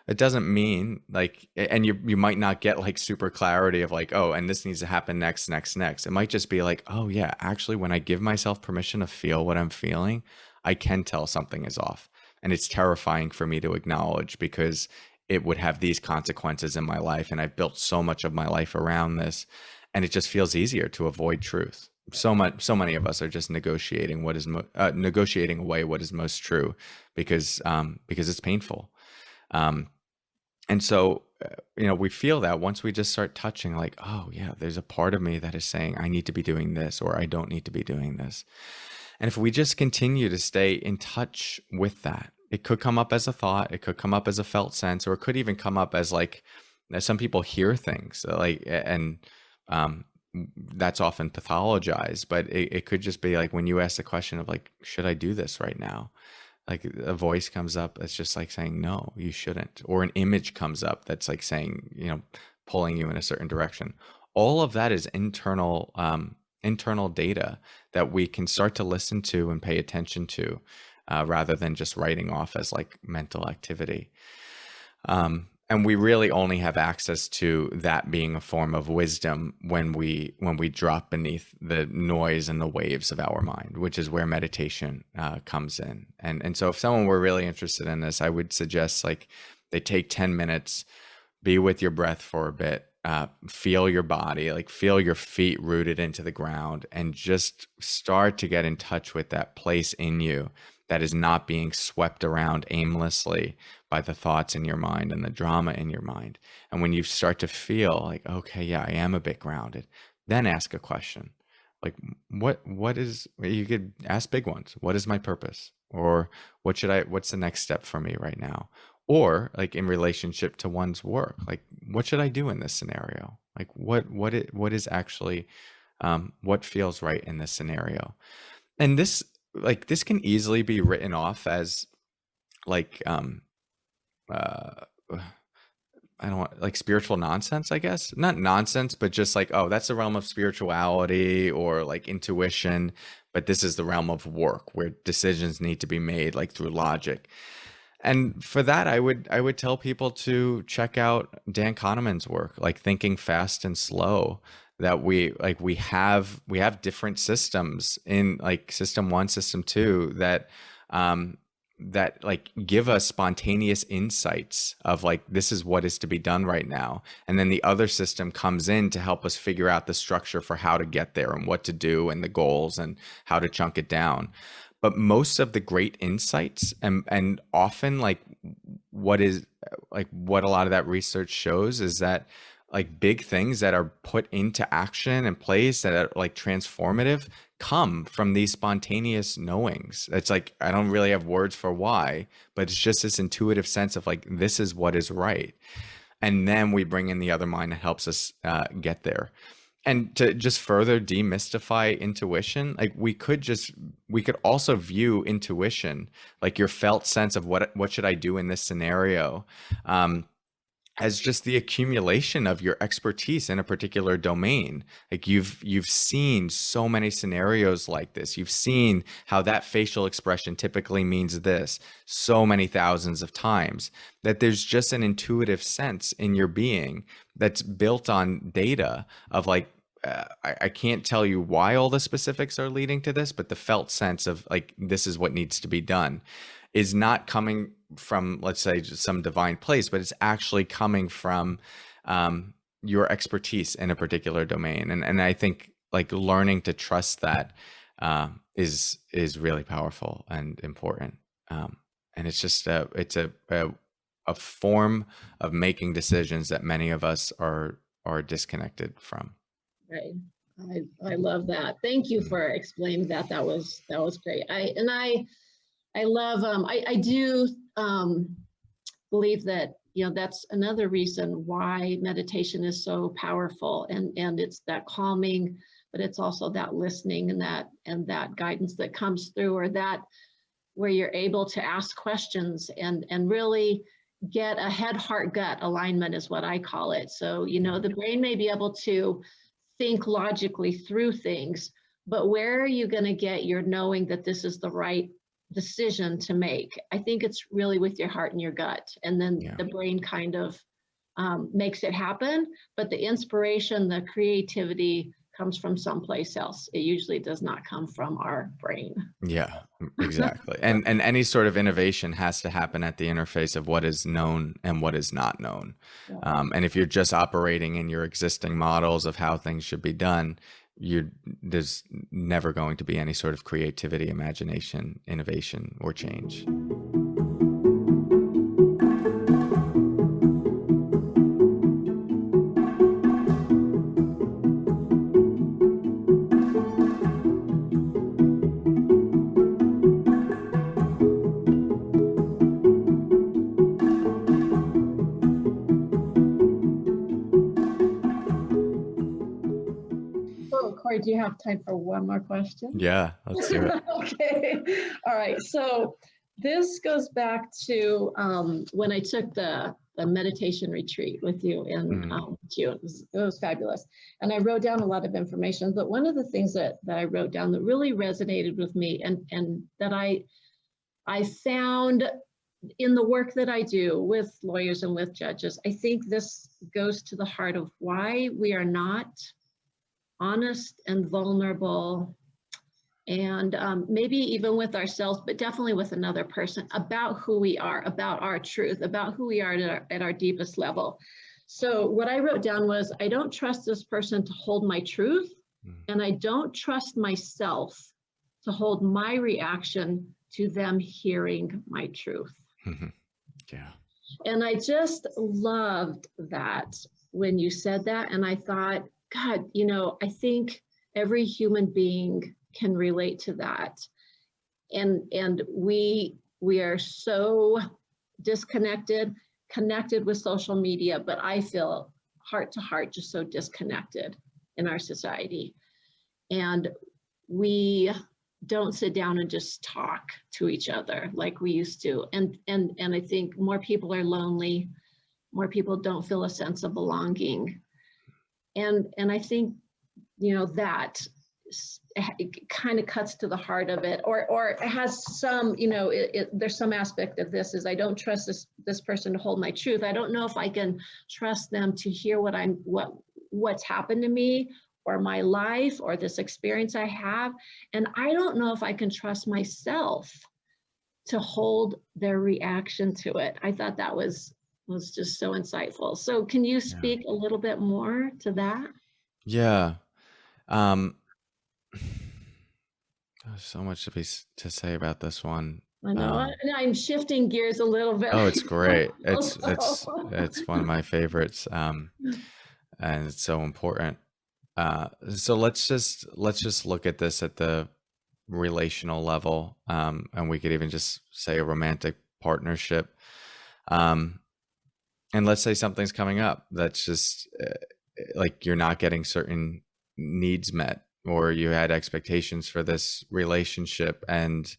It doesn't mean like, and you might not get like super clarity of like, oh, and this needs to happen next. It might just be like, oh yeah, actually, when I give myself permission to feel what I'm feeling, I can tell something is off. And it's terrifying for me to acknowledge because it would have these consequences in my life. And I've built so much of my life around this, and it just feels easier to avoid truth. So many of us are just negotiating negotiating away what is most true because it's painful. And so, we feel that once we just start touching like, oh yeah, there's a part of me that is saying I need to be doing this, or I don't need to be doing this. And if we just continue to stay in touch with that, it could come up as a thought, it could come up as a felt sense, or it could even come up as like, some people hear things like, and that's often pathologized, but it could just be like when you ask the question of like, should I do this right now? Like a voice comes up that's just like saying, no, you shouldn't. Or an image comes up that's like saying, pulling you in a certain direction. All of that is internal data that we can start to listen to and pay attention to, rather than just writing off as like mental activity. And we really only have access to that being a form of wisdom when we drop beneath the noise and the waves of our mind, which is where meditation comes in. And so if someone were really interested in this, I would suggest like they take 10 minutes, be with your breath for a bit, feel your body, like feel your feet rooted into the ground, and just start to get in touch with that place in you that is not being swept around aimlessly by the thoughts in your mind and the drama in your mind. And when you start to feel like, okay, yeah, I am a bit grounded, then ask a question. Like, what is, you could ask big ones. What is my purpose? Or what's the next step for me right now? Or like in relationship to one's work, like what should I do in this scenario? Like what is actually, what feels right in this scenario? And this can easily be written off as like, I don't want like spiritual nonsense, I guess. Not nonsense, but just like, oh, that's the realm of spirituality or like intuition, but this is the realm of work where decisions need to be made like through logic. And for that, I would tell people to check out Dan Kahneman's work, like Thinking Fast and Slow, that we have different systems in like system 1, system 2 that that like give us spontaneous insights of like, this is what is to be done right now. And then the other system comes in to help us figure out the structure for how to get there and what to do and the goals and how to chunk it down. But most of the great insights and often like what a lot of that research shows is that like big things that are put into action and place that are like transformative come from these spontaneous knowings. It's like, I don't really have words for why, but it's just this intuitive sense of like, this is what is right. And then we bring in the other mind that helps us get there. And to just further demystify intuition, like we could also view intuition, like your felt sense of what should I do in this scenario, as just the accumulation of your expertise in a particular domain. Like you've seen so many scenarios like this. You've seen how that facial expression typically means this so many thousands of times, that there's just an intuitive sense in your being that's built on data of like, I can't tell you why all the specifics are leading to this, but the felt sense of like, this is what needs to be done is not coming from, let's say, just some divine place, but it's actually coming from your expertise in a particular domain. And I think like learning to trust that is really powerful and important. And it's just it's a form of making decisions that many of us are disconnected from. Right. I love that. Thank you for explaining that. That was great. I love, I do believe that, that's another reason why meditation is so powerful, and it's that calming, but it's also that listening and that guidance that comes through, or that where you're able to ask questions and really get a head, heart, gut alignment is what I call it. So, the brain may be able to think logically through things, but where are you going to get your knowing that this is the right decision to make? I think it's really with your heart and your gut, and then the brain kind of makes it happen. But the inspiration, the creativity comes from someplace else. It usually does not come from our brain. Yeah, exactly. And any sort of innovation has to happen at the interface of what is known and what is not known. And if you're just operating in your existing models of how things should be done, there's never going to be any sort of creativity, imagination, innovation, or change. Cory, do you have time for one more question? Yeah, let's do it. Okay. All right. So this goes back to when I took the meditation retreat with you in June. It was fabulous. And I wrote down a lot of information. But one of the things that I wrote down that really resonated with me, and that I found in the work that I do with lawyers and with judges, I think this goes to the heart of why we are not honest and vulnerable, and maybe even with ourselves, but definitely with another person, about who we are, about our truth, about who we are at our deepest level. So what I wrote down was, I don't trust this person to hold my truth, and I don't trust myself to hold my reaction to them hearing my truth. Yeah. And I just loved that when you said that, and I thought, God, I think every human being can relate to that. And we are so disconnected, connected with social media, but I feel heart to heart just so disconnected in our society. And we don't sit down and just talk to each other like we used to. And I think more people are lonely, more people don't feel a sense of belonging. And I think, that it kind of cuts to the heart of it, or it has some, there's some aspect of this is, I don't trust this person to hold my truth. I don't know if I can trust them to hear what's happened to me, or my life, or this experience I have. And I don't know if I can trust myself to hold their reaction to it. I thought that was just so insightful. So can you speak a little bit more to that? Yeah. There's so much to say about this one. I know. I'm shifting gears a little bit. Oh, it's great. It's one of my favorites. And it's so important. So let's just look at this at the relational level. And we could even just say a romantic partnership. And let's say something's coming up that's just like you're not getting certain needs met, or you had expectations for this relationship and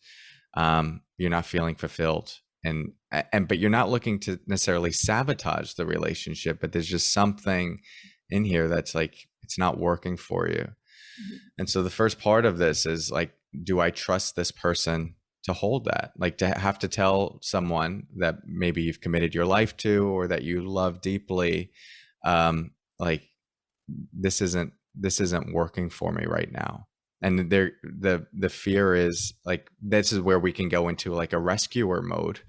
you're not feeling fulfilled, but you're not looking to necessarily sabotage the relationship, but there's just something in here that's like it's not working for you. And so the first part of this is like, do I trust this person to hold that? Like, to have to tell someone that maybe you've committed your life to, or that you love deeply, like this isn't working for me right now. And the fear is like, this is where we can go into like a rescuer mode,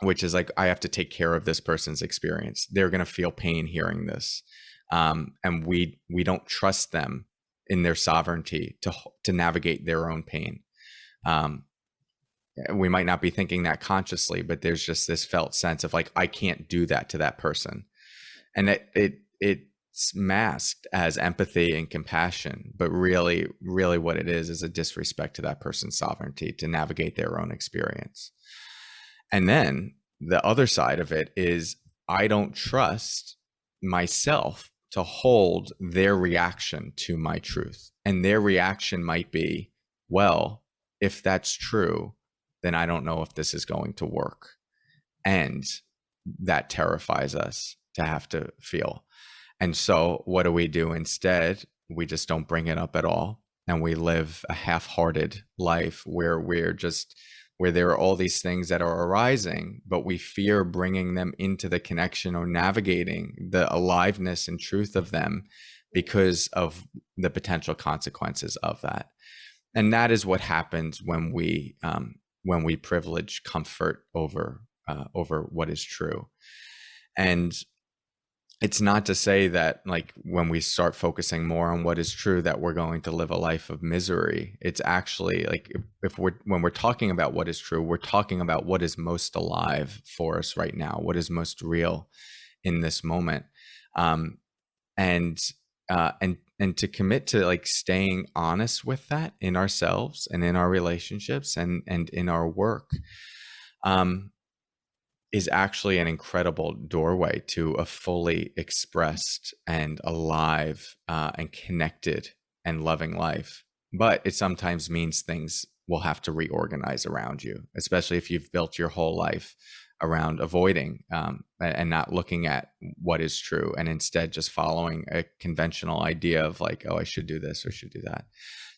which is like, I have to take care of this person's experience. They're going to feel pain hearing this. And we don't trust them in their sovereignty to navigate their own pain. We might not be thinking that consciously, but there's just this felt sense of like, I can't do that to that person. And it's masked as empathy and compassion, but really what it is a disrespect to that person's sovereignty to navigate their own experience. And then the other side of it is I don't trust myself to hold their reaction to my truth. And their reaction might be, well, if that's true, then I don't know if this is going to work. And that terrifies us to have to feel. And so what do we do instead? We just don't bring it up at all. And we live a half-hearted life where there are all these things that are arising, but we fear bringing them into the connection or navigating the aliveness and truth of them because of the potential consequences of that. And that is what happens when we privilege comfort over what is true. And it's not to say that, like, when we start focusing more on what is true, that we're going to live a life of misery. It's actually like, when we're talking about what is true, we're talking about what is most alive for us right now, what is most real in this moment, and to commit to, like, staying honest with that in ourselves and in our relationships and in our work. Is actually an incredible doorway to a fully expressed and alive and connected and loving life. But it sometimes means things will have to reorganize around you, especially if you've built your whole life around avoiding and not looking at what is true, and instead just following a conventional idea of, like, oh, I should do this or should do that.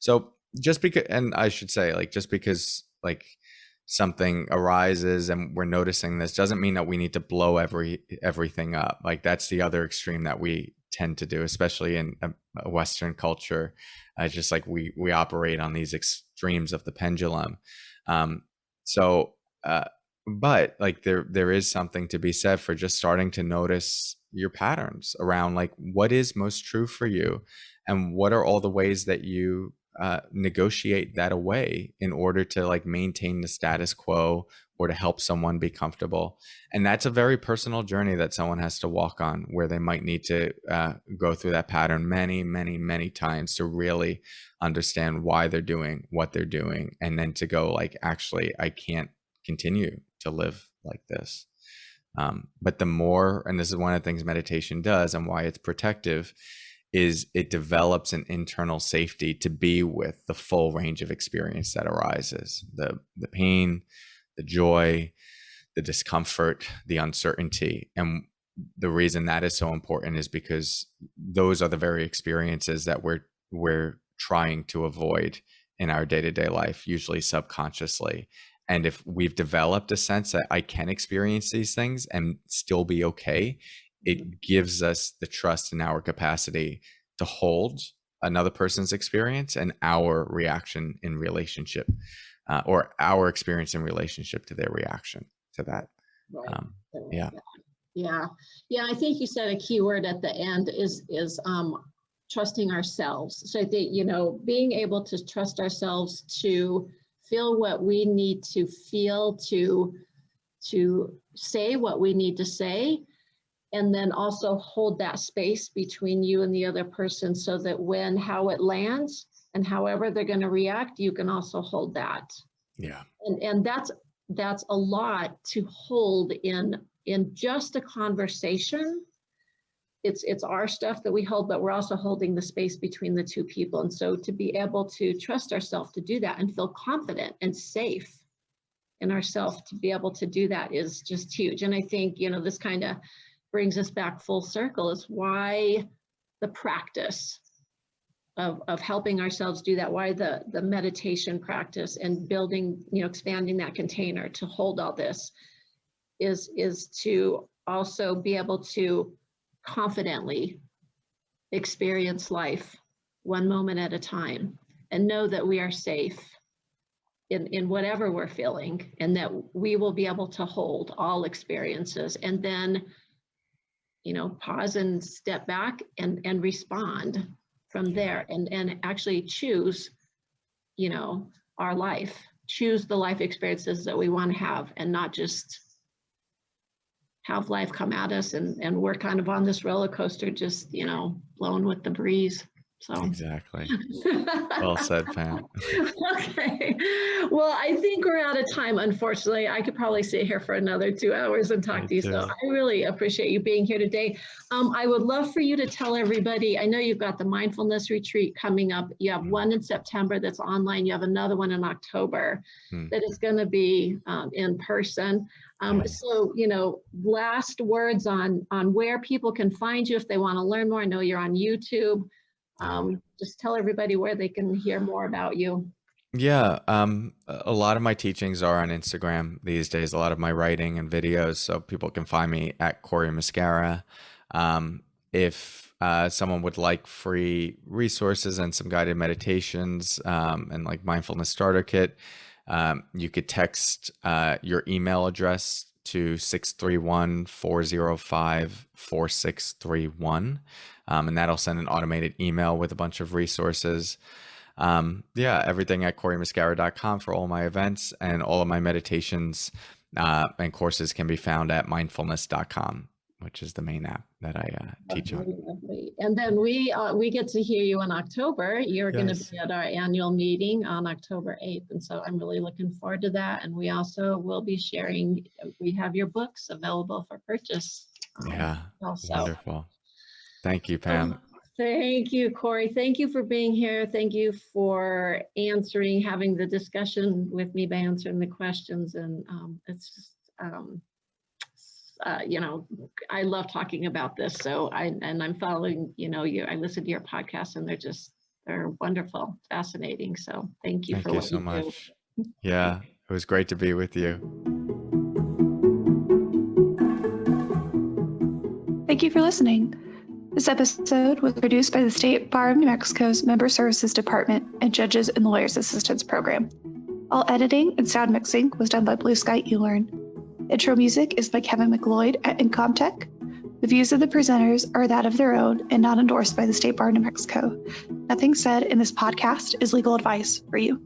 So just because, and I should say, like, just because, like, something arises and we're noticing this doesn't mean that we need to blow everything up. Like, that's the other extreme that we tend to do, especially in a Western culture. Just like we operate on these extremes of the pendulum. But like there is something to be said for just starting to notice your patterns around, like, what is most true for you, and what are all the ways that you negotiate that away in order to, like, maintain the status quo or to help someone be comfortable. And that's a very personal journey that someone has to walk on, where they might need to go through that pattern many, many, many times to really understand why they're doing what they're doing, and then to go, like, actually, I can't continue to live like this. But the more, and this is one of the things meditation does and why it's protective, is it develops an internal safety to be with the full range of experience that arises, the pain, the joy, the discomfort, the uncertainty. And the reason that is so important is because those are the very experiences that we're trying to avoid in our day-to-day life, usually subconsciously. And if we've developed a sense that I can experience these things and still be okay, it gives us the trust in our capacity to hold another person's experience and our reaction in relationship, or our experience in relationship to their reaction to that. Right. Yeah. I think you said a key word at the end is trusting ourselves. So I think, being able to trust ourselves to feel what we need to feel, to say what we need to say, and then also hold that space between you and the other person, so that how it lands and however they're going to react, you can also hold that. Yeah. And that's a lot to hold in just a conversation. It's our stuff that we hold, but we're also holding the space between the two people. And so to be able to trust ourselves to do that and feel confident and safe in ourselves to be able to do that is just huge. And I think, this kind of brings us back full circle, is why the practice of helping ourselves do that, why the meditation practice and building, expanding that container to hold all this is to also be able to confidently experience life one moment at a time and know that we are safe in whatever we're feeling, and that we will be able to hold all experiences, and then pause and step back and respond from there, and actually choose our life, choose the life experiences that we want to have, and not just have life come at us and we're kind of on this roller coaster, just blowing with the breeze. So Exactly. Well said, Pam. Okay. Well, I think we're out of time, unfortunately. I could probably sit here for another 2 hours and talk Me to you. So too. I really appreciate you being here today. I would love for you to tell everybody, I know you've got the mindfulness retreat coming up. You have one in September that's online. You have another one in October that is going to be in person. So, last words on where people can find you if they want to learn more. I know you're on YouTube. Just tell everybody where they can hear more about you. Yeah, a lot of my teachings are on Instagram these days, a lot of my writing and videos, so people can find me at Cory Muscara. If someone would like free resources and some guided meditations and like mindfulness starter kit, you could text your email address to 631-405-4631. And that'll send an automated email with a bunch of resources. Everything at corymuscara.com for all my events, and all of my meditations and courses can be found at mindfulness.com, which is the main app that I teach on. Lovely. And then we get to hear you in October. You're going to be at our annual meeting on October 8th. And so I'm really looking forward to that. And we also will be sharing, we have your books available for purchase. Also. Wonderful. Thank you, Pam. Thank you, Cory. Thank you for being here. Thank you for having the discussion with me by answering the questions. And it's just, I love talking about this. So I'm following, I listen to your podcast, and they're wonderful, fascinating. So thank you for what so you much. Do. Yeah, it was great to be with you. Thank you for listening. This episode was produced by the State Bar of New Mexico's Member Services Department and Judges and Lawyers Assistance Program. All editing and sound mixing was done by Blue Sky eLearn. Intro music is by Kevin McLeod at Incomtech. The views of the presenters are that of their own and not endorsed by the State Bar of New Mexico. Nothing said in this podcast is legal advice for you.